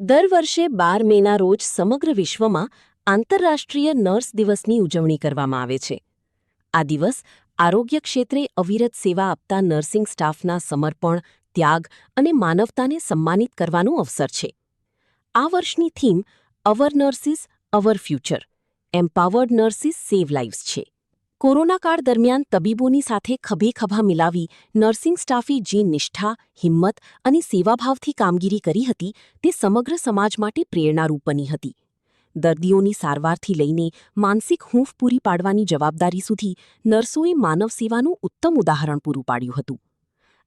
દર વર્ષે 12 મેના રોજ સમગ્ર વિશ્વમાં આંતરરાષ્ટ્રીય નર્સ દિવસની ઉજવણી કરવામાં આવે છે. આ દિવસ આરોગ્ય ક્ષેત્રે અવિરત સેવા આપતા નર્સિંગ સ્ટાફના સમર્પણ, ત્યાગ અને માનવતાને સન્માનિત કરવાનો અવસર છે. આ વર્ષની theme our nurses our future, empowered nurses save lives છે. કોરોના કાળ દરમિયાન તબીબોની સાથે ખભે ખભા મિલાવી નર્સિંગ સ્ટાફે જે નિષ્ઠા, હિંમત અને સેવાભાવથી કામગીરી કરી હતી તે સમગ્ર સમાજ માટે પ્રેરણારૂપ બની હતી. દર્દીઓની સારવારથી લઈને માનસિક હૂંફ પૂરી પાડવાની જવાબદારી સુધી નર્સોએ માનવ સેવાનું ઉત્તમ ઉદાહરણ પૂરું પાડ્યું હતું.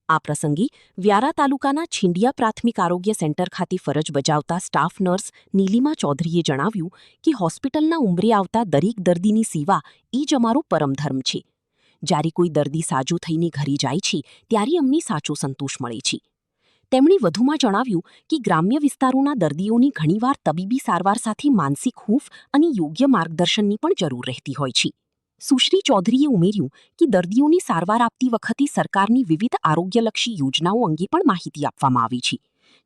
આ પ્રસંગે વ્યારા તાલુકાના છીંડિયા પ્રાથમિક આરોગ્ય સેન્ટર ખાતે ફરજ બજાવતા સ્ટાફ નર્સ નીલિમા ચૌધરીએ જણાવ્યું કે હોસ્પિટલના ઉંબરે આવતા દરેક દર્દીની સેવા એ જ અમારો પરમધર્મ છે. જ્યારે કોઈ દર્દી સાજો થઈને ઘરે જાય છે ત્યારે અમને સાચો સંતોષ મળે છે. તેમણે વધુમાં જણાવ્યું કે ગ્રામ્ય વિસ્તારોના દર્દીઓની ઘણીવાર તબીબી સારવાર સાથે માનસિક હૂંફ અને યોગ્ય માર્ગદર્શનની પણ જરૂર રહેતી હોય છે. સુશ્રી ચૌધરીએ ઉમેર્યું કે દર્દીઓની સારવાર આપતી વખતે સરકારની વિવિધ આરોગ્યલક્ષી યોજનાઓ અંગે પણ માહિતી આપવામાં આવી છે,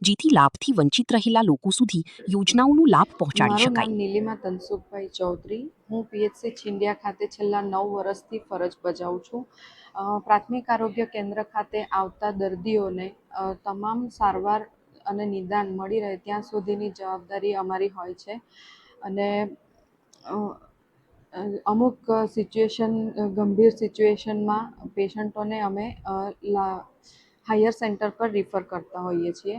જેથી લાભથી વંચિત રહેલા લોકો સુધી યોજનાઓનો લાભ પહોંચાડી મારું શકાય. નામ નીલિમા તનસુખભાઈ ચૌધરી. હું પીએચસી છીંડિયા ખાતે છેલ્લા 9 વર્ષથી ફરજ બજાવું છું. પ્રાથમિક આરોગ્ય કેન્દ્ર ખાતે આવતા દર્દીઓને તમામ સારવાર અને નિદાન મળી રહે ત્યાં સુધીની જવાબદારી અમારી હોય છે. અને અમુક ગંભીર સિચ્યુએશનમાં પેશન્ટોને અમે હાયર સેન્ટર પર રિફર કરતા હોઈએ છીએ.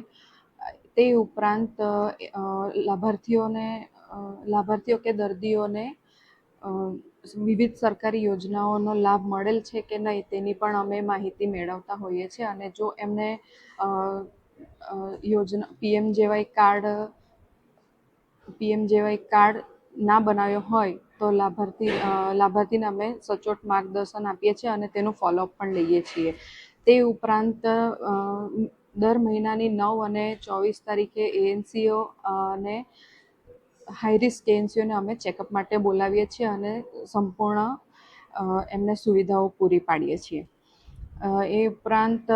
તે ઉપરાંત લાભાર્થીઓ કે દર્દીઓને વિવિધ સરકારી યોજનાઓનો લાભ મળેલ છે કે નહીં તેની પણ અમે માહિતી મેળવતા હોઈએ છીએ. અને જો એમને પીએમજેવાય કાર્ડ ના બનાવ્યો હોય તો લાભાર્થીને અમે સચોટ માર્ગદર્શન આપીએ છીએ અને તેનું ફોલોઅપ પણ લઈએ છીએ. તે ઉપરાંત દર મહિનાની 9 અને 24 તારીખે એએનસીઓ અને હાઈરિસ્ક એએનસીઓને અમે ચેકઅપ માટે બોલાવીએ છીએ અને સંપૂર્ણ એમને સુવિધાઓ પૂરી પાડીએ છીએ. એ ઉપરાંત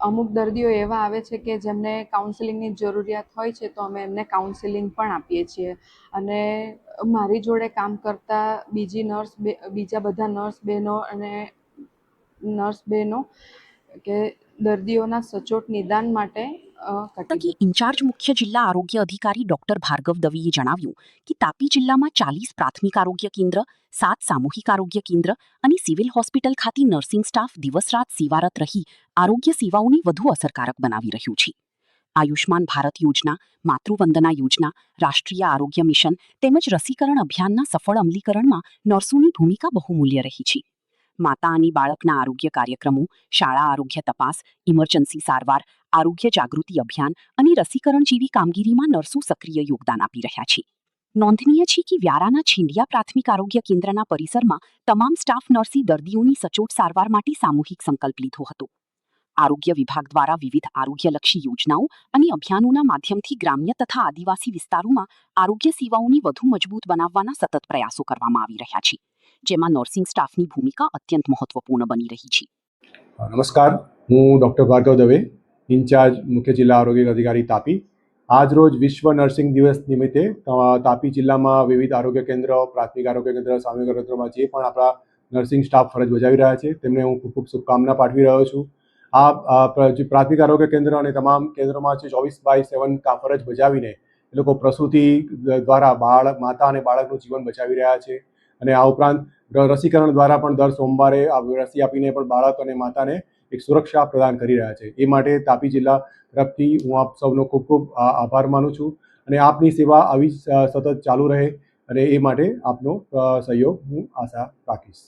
અમુક દર્દીઓ એવા આવે છે કે જેમને કાઉન્સેલિંગની જરૂરિયાત હોય છે તો અમે એમને કાઉન્સેલિંગ પણ આપીએ છીએ. અને મારી જોડે કામ કરતા બીજા બધા નર્સ બહેનો કે દર્દીઓના સચોટ નિદાન માટે કટિબદ્ધ ઇન્ચાર્જ મુખ્ય જિલ્લા આરોગ્ય અધિકારી ડોક્ટર ભાર્ગવ દવીએ જણાવ્યું કે તાપી જિલ્લામાં 40 પ્રાથમિક આરોગ્ય કેન્દ્ર, 7 સામૂહિક આરોગ્ય કેન્દ્ર અને સિવિલ હોસ્પિટલ ખાતે નર્સિંગ સ્ટાફ દિવસ-રાત સેવારત રહી આરોગ્ય સેવાઓને વધુ અસરકારક બનાવી રહ્યું છે. આયુષ્માન ભારત યોજના, માતૃવંદના યોજના, રાષ્ટ્રીય આરોગ્ય મિશન તેમજ રસીકરણ અભિયાનના સફળ અમલીકરણમાં નર્સોની ભૂમિકા બહુમૂલ્ય રહી છે. માતા અને બાળકના આરોગ્ય કાર્યક્રમો, શાળા આરોગ્ય તપાસ, ઇમરજન્સી સારવાર, આરોગ્ય જાગૃતિ અભિયાન અને રસીકરણ જેવી કામગીરીમાં નર્સો સક્રિય યોગદાન આપી રહ્યા છે. નોંધનીય છે કે વ્યારાના છીંડિયા પ્રાથમિક આરોગ્ય કેન્દ્રના પરિસરમાં તમામ સ્ટાફ નર્સે દર્દીઓની સચોટ સારવાર માટે સામૂહિક સંકલ્પ લીધો હતો. આરોગ્ય વિભાગ દ્વારા વિવિધ આરોગ્યલક્ષી યોજનાઓ અને અભિયાનોના માધ્યમથી ગ્રામ્ય તથા આદિવાસી વિસ્તારોમાં આરોગ્ય સેવાઓને વધુ મજબૂત બનાવવાના સતત પ્રયાસો કરવામાં આવી રહ્યા છે, જેમાં નર્સિંગ સ્ટાફની ભૂમિકા અત્યંત મહત્વપૂર્ણ બની રહી છે. નમસ્કાર, હું ડૉક્ટર ભાર્ગવ દવે, ઇન્ચાર્જ મુખ્ય જિલ્લા આરોગ્ય અધિકારી તાપી. આજરોજ વિશ્વ નર્સિંગ દિવસ નિમિત્તે તાપી જિલ્લામાં વિવિધ આરોગ્ય કેન્દ્ર, પ્રાથમિક આરોગ્ય કેન્દ્ર, સામૂહિક આરોગ્ય કેન્દ્રમાં જે પણ આપણા નર્સિંગ સ્ટાફ ફરજ બજાવી રહ્યા છે તેમને હું ખૂબ ખૂબ શુભકામના પાઠવી રહ્યો છું. જે પ્રાથમિક આરોગ્ય કેન્દ્ર અને તમામ કેન્દ્રોમાં છે 24/7 ફરજ બજાવીને એ લોકો પ્રસૂતિ દ્વારા માતા અને બાળકનું જીવન બચાવી રહ્યા છે. અને આ ઉપરાંત રસીકરણ દ્વારા પણ દર સોમવારે રસી આપીને પણ બાળક અને માતાને એક સુરક્ષા પ્રદાન કરી રહ્યા છે. એ માટે તાપી જિલ્લા તરફથી હું આપ સૌનો ખૂબ ખૂબ આભાર માનું છું. અને આપની સેવા આવી સતત ચાલુ રહે અને એ માટે આપનો સહયોગ હું આશા રાખીશ.